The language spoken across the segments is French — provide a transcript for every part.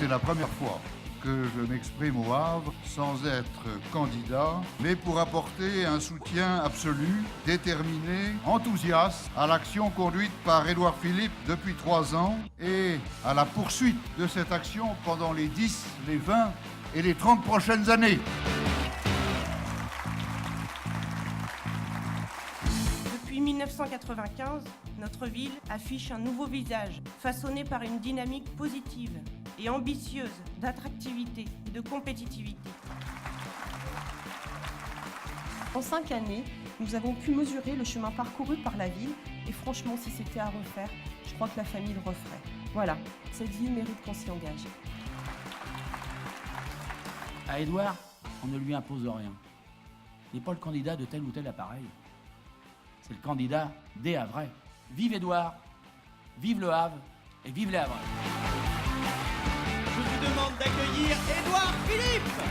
c'est la première fois que je m'exprime au Havre sans être candidat, mais pour apporter un soutien absolu, déterminé, enthousiaste à l'action conduite par Édouard Philippe depuis 3 ans et à la poursuite de cette action pendant les 10, les 20 et les 30 prochaines années. Depuis 1995, notre ville affiche un nouveau visage, façonné par une dynamique positive et ambitieuse d'attractivité et de compétitivité. En 5 années, nous avons pu mesurer le chemin parcouru par la ville et franchement, si c'était à refaire, je crois que la famille le referait. Voilà, cette ville mérite qu'on s'y engage. À Édouard, on ne lui impose rien. Il n'est pas le candidat de tel ou tel appareil. C'est le candidat des Havrais. Vive Édouard, vive le Havre et vive les Havrais. Je vous demande d'accueillir Édouard Philippe.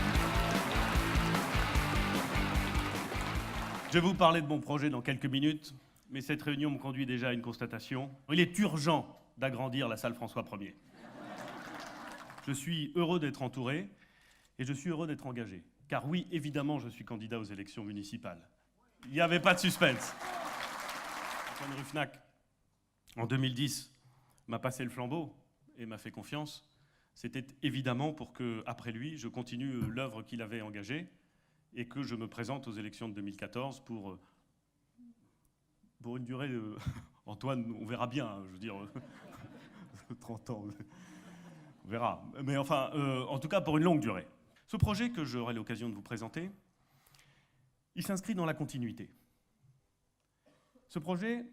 Je vais vous parler de mon projet dans quelques minutes, mais cette réunion me conduit déjà à une constatation. Il est urgent d'agrandir la salle François 1er. Je suis heureux d'être entouré et je suis heureux d'être engagé. Car oui, évidemment, je suis candidat aux élections municipales. Il n'y avait pas de suspense. Antoine Ruffnac, en 2010, m'a passé le flambeau et m'a fait confiance. C'était évidemment pour que, après lui, je continue l'œuvre qu'il avait engagée et que je me présente aux élections de 2014 pour une durée... Antoine, on verra bien, hein, je veux dire... 30 ans, on verra. Mais enfin, en tout cas, pour une longue durée. Ce projet que j'aurai l'occasion de vous présenter, il s'inscrit dans la continuité. Ce projet,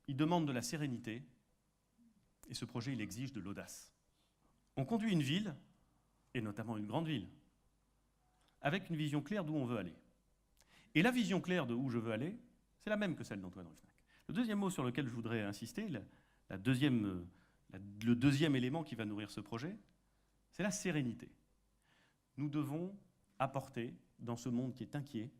il demande de la sérénité et ce projet, il exige de l'audace. On conduit une ville, et notamment une grande ville, avec une vision claire d'où on veut aller. Et la vision claire de où je veux aller, c'est la même que celle d'Antoine Ruffnac. Le deuxième mot sur lequel je voudrais insister, le deuxième élément qui va nourrir ce projet, c'est la sérénité. Nous devons apporter, dans ce monde qui est inquiet,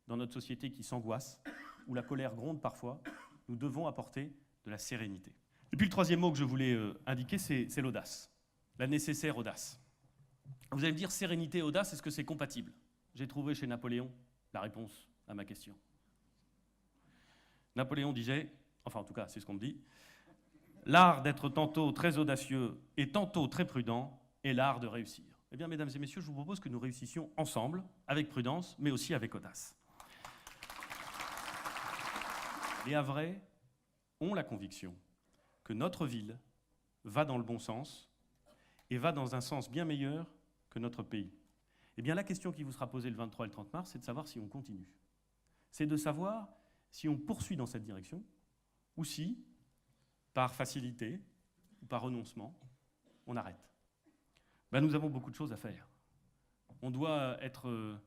dans notre société qui s'angoisse, où la colère gronde parfois, nous devons apporter de la sérénité. Et puis le troisième mot que je voulais indiquer, c'est l'audace, la nécessaire audace. Vous allez me dire, sérénité et audace, est-ce que c'est compatible? J'ai trouvé chez Napoléon la réponse à ma question. Napoléon disait, enfin en tout cas c'est ce qu'on me dit, l'art d'être tantôt très audacieux et tantôt très prudent est l'art de réussir. Eh bien, mesdames et messieurs, je vous propose que nous réussissions ensemble, avec prudence, mais aussi avec audace. Les Havrais ont la conviction que notre ville va dans le bon sens et va dans un sens bien meilleur que notre pays. Eh bien, la question qui vous sera posée le 23 et le 30 mars, c'est de savoir si on continue. C'est de savoir si on poursuit dans cette direction ou si, par facilité ou par renoncement, on arrête. Ben, nous avons beaucoup de choses à faire. On doit être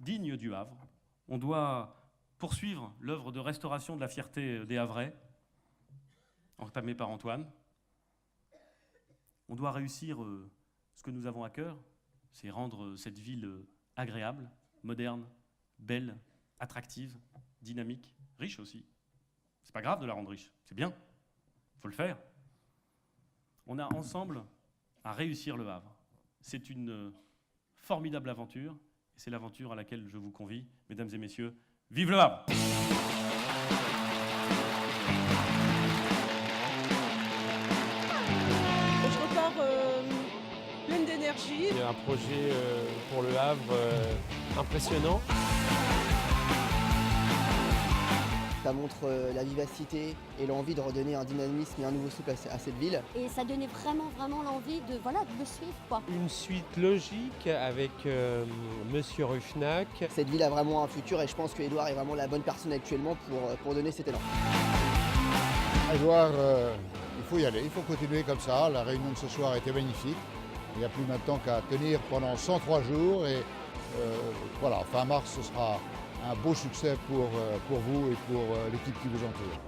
digne du Havre, on doit poursuivre l'œuvre de restauration de la fierté des Havrais, entamée par Antoine. On doit réussir ce que nous avons à cœur, c'est rendre cette ville agréable, moderne, belle, attractive, dynamique, riche aussi. C'est pas grave de la rendre riche, c'est bien, il faut le faire. On a ensemble à réussir le Havre. C'est une formidable aventure, et c'est l'aventure à laquelle je vous convie, mesdames et messieurs. Vive le Havre! Je repars pleine d'énergie. Il y a un projet pour le Havre impressionnant. Ça montre la vivacité et l'envie de redonner un dynamisme et un nouveau souffle à cette ville. Et ça donnait vraiment l'envie de le suivre, quoi. Une suite logique avec Monsieur Ruffnac. Cette ville a vraiment un futur et je pense que Édouard est vraiment la bonne personne actuellement pour donner cet élan. Édouard, il faut y aller, il faut continuer comme ça. La réunion de ce soir était magnifique. Il n'y a plus maintenant qu'à tenir pendant 103 jours et voilà, fin mars, ce sera un beau succès pour vous et pour l'équipe qui vous entoure.